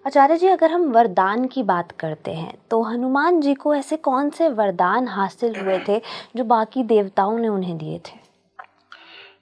आचार्य जी, अगर हम वरदान की बात करते हैं तो हनुमान जी को ऐसे कौन से वरदान हासिल हुए थे जो बाकी देवताओं ने उन्हें दिए थे?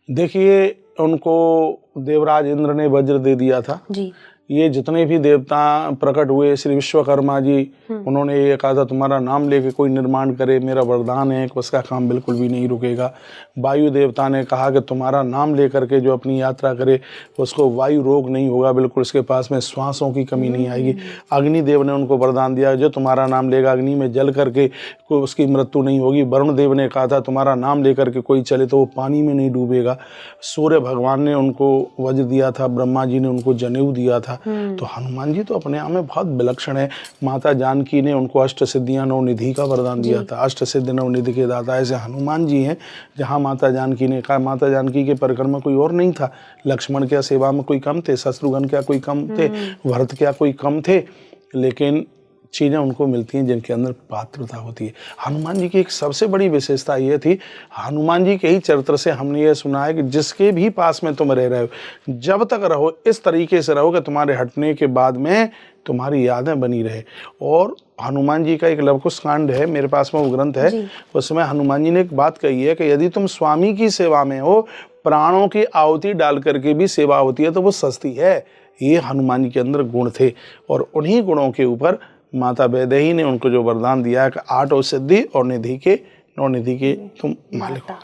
देखिए, उनको देवराज इंद्र ने वज्र दे दिया था। जी। ये जितने भी देवता प्रकट हुए, श्री विश्वकर्मा जी, उन्होंने ये कहा था तुम्हारा नाम लेके कोई निर्माण करे, मेरा वरदान है कि उसका काम बिल्कुल भी नहीं रुकेगा। वायु देवता ने कहा कि तुम्हारा नाम लेकर के जो अपनी यात्रा करे उसको वायु रोग नहीं होगा, बिल्कुल उसके पास में श्वासों की कमी नहीं आएगी। अग्निदेव ने उनको वरदान दिया, जो तुम्हारा नाम लेगा अग्नि में जल करके कोई उसकी मृत्यु नहीं होगी। वरुण देव ने कहा था तुम्हारा नाम लेकर के कोई चले तो वो पानी में नहीं डूबेगा। सूर्य भगवान ने उनको वज्र दिया था, ब्रह्मा जी ने उनको जनेऊ दिया था। तो हनुमान जी तो अपने आप में बहुत विलक्षण है। माता जानकी ने उनको अष्ट सिद्धियां नवनिधि का वरदान दिया था, अष्ट सिद्धि नवनिधि के दाता ऐसे हनुमान जी हैं। जहाँ माता जानकी ने कहा, माता जानकी के परिक्रमा कोई और नहीं था, लक्ष्मण क्या सेवा में कोई कम थे, शत्रुघ्न क्या कोई कम थे, भरत क्या कोई कम थे, लेकिन चीज़ें उनको मिलती हैं जिनके अंदर पात्रता होती है। हनुमान जी की एक सबसे बड़ी विशेषता ये थी, हनुमान जी के ही चरित्र से हमने ये सुना है कि जिसके भी पास में तुम रह रहे हो, जब तक रहो इस तरीके से रहो कि तुम्हारे हटने के बाद में तुम्हारी यादें बनी रहे। और हनुमान जी का एक लवकुश कांड है, मेरे पास में वो ग्रंथ है, उसमें हनुमान जी ने एक बात कही है कि यदि तुम स्वामी की सेवा में हो, प्राणों की आहुति डाल करके भी सेवा होती है तो वो सस्ती है। ये हनुमान जी के अंदर गुण थे और उन्हीं गुणों के ऊपर माता वैदेही ने उनको जो वरदान दिया है कि 8 सिद्धि और निधि के नवनिधि के तुम मालिक हो।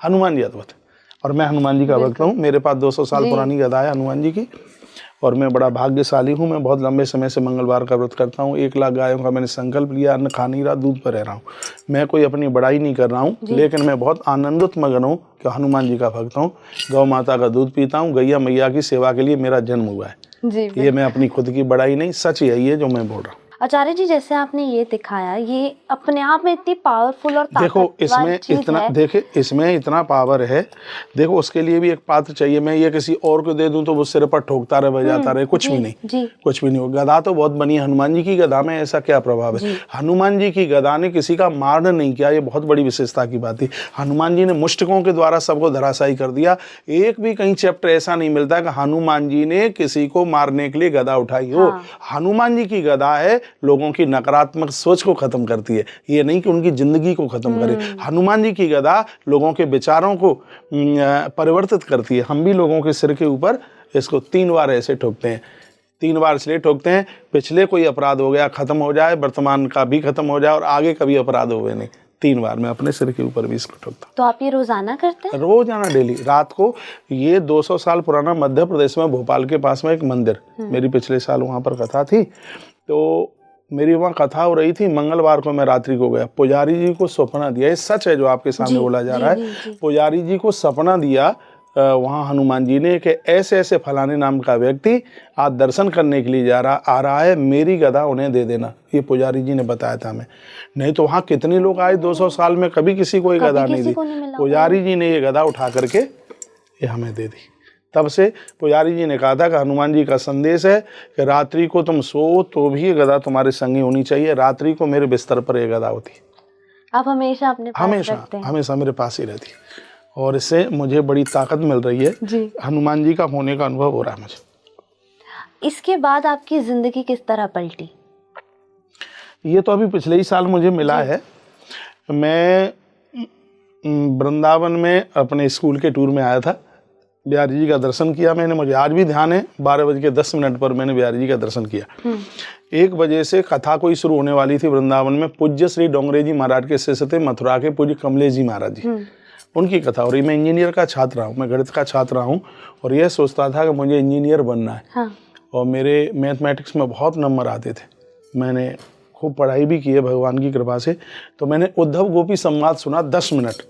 हनुमान जी अद्भुत। और मैं हनुमान जी का भक्त हूँ। मेरे पास 200 साल पुरानी गदा है हनुमान जी की और मैं बड़ा भाग्यशाली हूँ। मैं बहुत लंबे समय से मंगलवार का व्रत करता हूँ। 1 लाख गायों का मैंने संकल्प लिया, अन्न खा नहीं रहा, दूध पर रह रहा हूँ। मैं कोई अपनी बड़ाई नहीं कर रहा हूँ, लेकिन मैं बहुत आनंदित मगन हूँ कि हनुमान जी का भक्त हूँ। गौ माता का दूध पीता हूँ, गैया मैया की सेवा के लिए मेरा जन्म हुआ है। ये मैं अपनी खुद की बड़ाई नहीं, सच यही है जो मैं बोल रहा हूँ। आचार्य जी, जैसे आपने ये दिखाया, ये अपने आप में इतनी पावरफुल और देखो इसमें इतना, देखे इसमें इतना पावर है। देखो उसके लिए भी एक पात्र चाहिए। मैं ये किसी और को दे दूं तो वो सिर पर ठोकता रहे, बजाता रहे, कुछ भी नहीं, कुछ भी नहीं हो। गदा तो बहुत बनी है हनुमान जी की, गदा में ऐसा क्या प्रभाव है? हनुमान जी की गदा ने किसी का मारण नहीं किया, ये बहुत बड़ी विशेषता की बात है। हनुमान जी ने मुष्टिकों के द्वारा सबको धराशायी कर दिया। एक भी कहीं चैप्टर ऐसा नहीं मिलता कि हनुमान जी ने किसी को मारने के लिए गदा उठाई हो। हनुमान जी की गदा है, लोगों की नकारात्मक सोच को खत्म करती है, ये नहीं कि उनकी जिंदगी को खत्म करे। हनुमान जी की गदा लोगों के विचारों को परिवर्तित करती है। हम भी लोगों के सिर के ऊपर इसको 3 बार ऐसे ठोकते हैं, 3 बार इसलिए ठोकते हैं पिछले कोई अपराध हो गया खत्म हो जाए, वर्तमान का भी खत्म हो जाए और आगे कभी अपराध हुए नहीं। 3 बार मैं अपने सिर के ऊपर भी इसको ठोकता हूँ। तो आप ये रोजाना करते हैं? रोजाना, डेली रात को। ये 200 साल पुराना मध्य प्रदेश में भोपाल के पास में एक मंदिर, मेरी पिछले साल वहाँ पर कथा थी, तो मेरी वहाँ कथा हो रही थी। मंगलवार को मैं रात्रि को गया, पुजारी जी को सपना दिया, ये सच है जो आपके सामने बोला जा रहा है। पुजारी जी को सपना दिया वहाँ हनुमान जी ने कि ऐसे ऐसे फलाने नाम का व्यक्ति आज दर्शन करने के लिए आ रहा है, मेरी गदा उन्हें दे देना। ये पुजारी जी ने बताया था हमें। नहीं तो वहाँ कितने लोग आए 200 साल में, कभी किसी को ये गदा नहीं दी। पुजारी जी ने ये गदा उठा करके ये हमें दे दी। तब से पुजारी जी ने कहा था कि हनुमान जी का संदेश है कि रात्रि को तुम सो तो भी ये गदा तुम्हारे संगी होनी चाहिए। रात्रि को मेरे बिस्तर पर ये गदा होती है। आप हमेशा अपने पास रखते हैं? हमेशा मेरे पास ही रहती है और इससे मुझे बड़ी ताकत मिल रही है जी। हनुमान जी का होने का अनुभव हो रहा है मुझे। इसके बाद आपकी जिंदगी किस तरह पलटी? ये तो अभी पिछले ही साल मुझे मिला है। मैं वृंदावन में अपने स्कूल के टूर में आया था, बिहारी जी का दर्शन किया मैंने। मुझे आज भी ध्यान है 12:10 पर मैंने बिहारी जी का दर्शन किया। 1 बजे से कथा कोई शुरू होने वाली थी वृंदावन में। पूज्य श्री डोंगरे जी महाराज के शिष्य थे, मथुरा के पूज्य कमलेश जी महाराज जी, उनकी कथा हो रही। मैं इंजीनियर का छात्र हूँ, मैं गणित का छात्र हूँ और यह सोचता था कि मुझे इंजीनियर बनना है। और मेरे मैथमेटिक्स में बहुत नंबर आते थे, मैंने खूब पढ़ाई भी की है भगवान की कृपा से। तो मैंने उद्धव गोपी संवाद सुना 10 मिनट।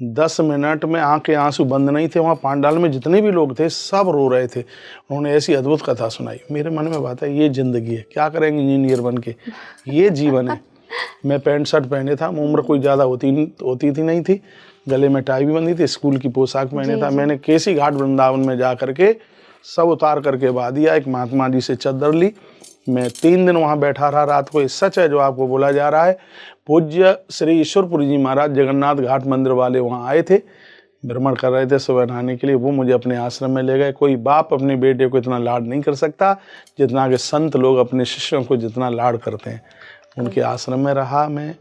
10 मिनट में आंखें आंसू बंद नहीं थे। वहाँ पांडाल में जितने भी लोग थे सब रो रहे थे। उन्होंने ऐसी अद्भुत कथा सुनाई। मेरे मन में बात है, ये जिंदगी है, क्या करेंगे इंजीनियर बन के, ये जीवन है। मैं पैंट शर्ट पहने था, उम्र कोई ज़्यादा होती थी नहीं थी, गले में टाई भी बंधी थी, स्कूल की पोशाक पहने था। मैंने केसी घाट वृंदावन में जा करके सब उतार करके बहा दिया। एक महात्मा जी से चद्दर ली, मैं 3 दिन वहाँ बैठा रहा रात को। ये सच है जो आपको बोला जा रहा है। पूज्य श्री ईश्वरपुरी जी महाराज जगन्नाथ घाट मंदिर वाले वहाँ आए थे। भ्रमण कर रहे थे सुबह नहाने के लिए, वो मुझे अपने आश्रम में ले गए। कोई बाप अपने बेटे को इतना लाड नहीं कर सकता जितना कि संत लोग अपने शिष्यों को जितना लाड करते हैं। उनके आश्रम में रहा मैं,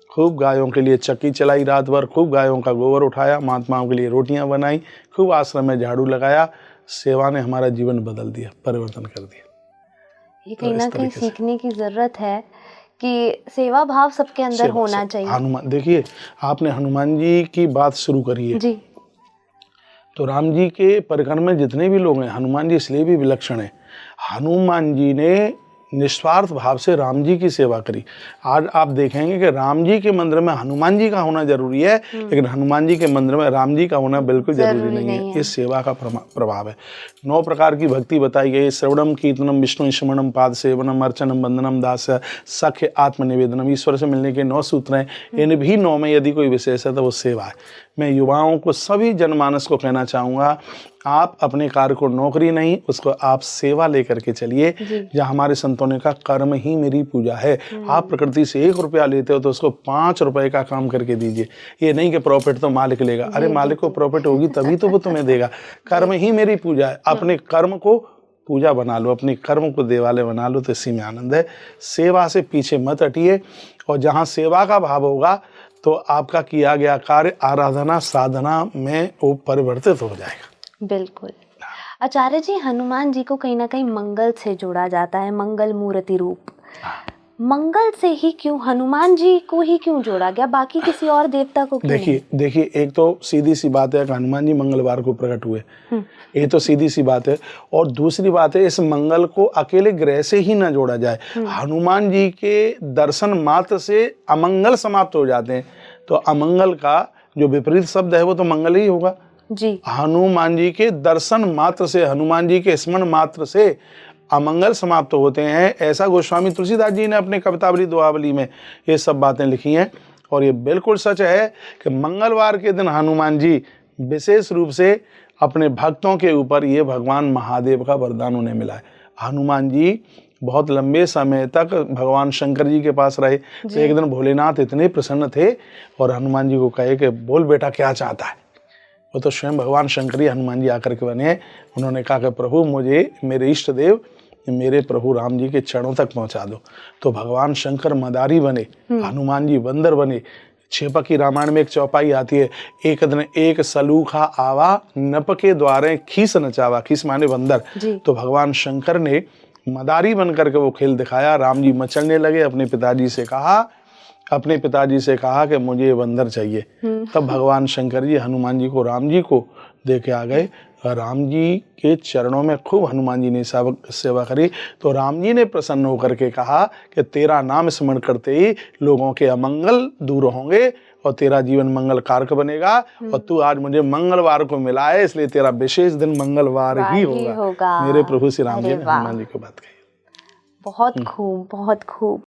खूब गायों के लिए चक्की चलाई रात भर, खूब गायों का गोबर उठाया, महात्माओं के लिए रोटियां बनाई, खूब आश्रम में झाड़ू लगाया। सेवा ने हमारा जीवन बदल दिया, परिवर्तन कर दिया। ये कहीं ना कहीं सीखने की ज़रूरत है कि सेवा भाव सबके अंदर होना चाहिए। हनुमान, देखिए आपने हनुमान जी की बात शुरू करी है जी। तो राम जी के परिकर में जितने भी लोग हैं, हनुमान जी इसलिए भी विलक्षण है। हनुमान जी ने निस्वार्थ भाव से राम जी की सेवा करी। आज आप देखेंगे कि राम जी के मंदिर में हनुमान जी का होना जरूरी है, लेकिन हनुमान जी के मंदिर में राम जी का होना बिल्कुल जरूरी नहीं है। ये सेवा का प्रभाव है। 9 प्रकार की भक्ति बताई गई। श्रवणम कीर्तनम विष्णु स्मरणम पाद सेवनम अर्चनम वंदनम दास सख्य आत्मनिवेदनम। ईश्वर से मिलने के 9 सूत्र हैं। इन भी 9 में यदि कोई विशेष है तो वो सेवा है। मैं युवाओं को, सभी जनमानस को कहना चाहूँगा, आप अपने कार्य को नौकरी नहीं, उसको आप सेवा लेकर के चलिए। जहाँ हमारे संतों ने कहा कर्म ही मेरी पूजा है। आप प्रकृति से 1 रुपया लेते हो तो उसको 5 रुपए का काम करके दीजिए। ये नहीं कि प्रॉफिट तो मालिक लेगा। अरे मालिक को प्रॉफिट होगी तभी तो वो तुम्हें देगा। कर्म ही मेरी पूजा है। अपने कर्म को पूजा बना लो, अपने कर्म को देवालय बना लो, तो इसी में आनंद है। सेवा से पीछे मत हटिए, और जहाँ सेवा का भाव होगा तो आपका किया गया कार्य आराधना साधना में वो परिवर्तित हो जाएगा। बिल्कुल। आचार्य जी, हनुमान जी को कहीं ना कहीं मंगल से जोड़ा जाता है, मंगल मूर्ति रूप। मंगल से ही क्यों, हनुमान जी को ही क्यों जोड़ा गया, बाकी किसी और देवता को क्यों नहीं? देखिए एक तो सीधी सी बात है कि हनुमान जी मंगलवार को प्रकट हुए, ये तो सीधी सी बात है। और दूसरी बात है, इस मंगल को अकेले ग्रह से ही ना जोड़ा जाए। हनुमान जी के दर्शन मात्र से अमंगल समाप्त हो जाते हैं, तो अमंगल का जो विपरीत शब्द है वो तो मंगल ही होगा जी। हनुमान जी के दर्शन मात्र से, हनुमान जी के स्मरण मात्र से अमंगल समाप्त होते हैं। ऐसा गोस्वामी तुलसीदास जी ने अपने कवितावली दुआवली में ये सब बातें लिखी हैं। और ये बिल्कुल सच है कि मंगलवार के दिन हनुमान जी विशेष रूप से अपने भक्तों के ऊपर, ये भगवान महादेव का वरदान उन्हें मिला है। हनुमान जी बहुत लंबे समय तक भगवान शंकर जी के पास रहे। तो एक दिन भोलेनाथ इतने प्रसन्न थे और हनुमान जी को कहे कि बोल बेटा क्या चाहता है। वो तो स्वयं भगवान शंकर ही हनुमान जी आकर के बने। उन्होंने कहा कि प्रभु मुझे मेरे इष्ट देव मेरे प्रभु राम जी के चरणों तक पहुंचा दो। तो भगवान शंकर मदारी बने, हनुमान जी बंदर बने। छेपक की रामायण में एक चौपाई आती है, एक दिन एक सलूखा आवा नप के द्वारे खीस नचावा। खीस माने बंदर। तो भगवान शंकर ने मदारी बन करके वो खेल दिखाया। राम जी मचलने लगे, अपने पिताजी से कहा कि मुझे ये बंदर चाहिए। तब भगवान शंकर जी हनुमान जी को, राम जी को दे के आ गए। राम जी के चरणों में खूब हनुमान जी ने सेवा करी। तो राम जी ने प्रसन्न होकर के कहा कि तेरा नाम स्मरण करते ही लोगों के अमंगल दूर होंगे और तेरा जीवन मंगल कारक बनेगा। और तू आज मुझे मंगलवार को मिला है, इसलिए तेरा विशेष दिन मंगलवार ही होगा। मेरे प्रभु श्री राम जी ने हनुमान जी को बात कही। बहुत खूब, बहुत खूब।